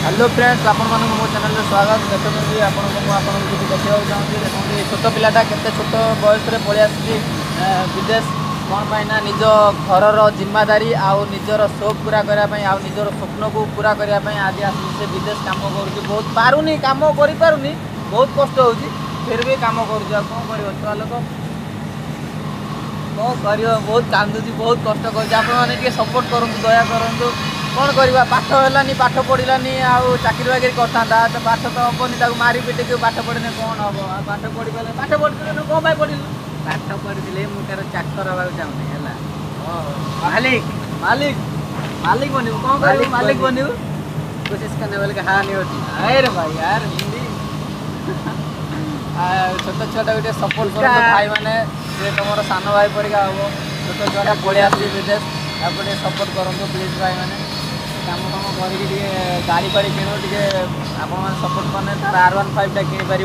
Hello friends आपण मानक मो चैनल में स्वागत देखते आपको किसी देखा चाहूँगी देखते छोट पिलाटा के छोट बयस पलि आसी विदेश कौन पाइना निज घर जिम्मेदारी आउ निजर शौक पूरा करने आउ निजर स्वप्न को पूरा करने आज आसी से विदेश काम कर बहुत पारुनी काम कर पारुनी बहुत कष्ट हो फिर भी काम कर कौन कर लोक कौन कर बहुत कांदुची बहुत कष्ट कर सपोर्ट करूँ दया करूँ कौन करवा पाठ है पाठ पढ़लानी आउ चाकरी बाकरी करता तो पाठ तो हेनी मारी पिटे पाठ पढ़ने कौन हम पाठ पढ़ी पारे पाठ पढ़ी कौन पढ़लु पाठ पढ़ी मुझे चाकर हवा चाहूनी है मालिक मालिक मालिक बनू कौन कर मालिक बनू कोशिश करने वाले का हाँ नहीं होती। अरे भाई यार हिंदी छोट छुआ गोटे सपोर्ट कर भाई मैंने तुम सान भाई परीक्षा हम छोट छुआ पढ़ी आस विदेश आपको सपोर्ट करूँ प्लीज भाई मैंने काम काम करके गाड़ी फाड़ी किणु टे आप सपोर्ट करें तार R15 किणी पार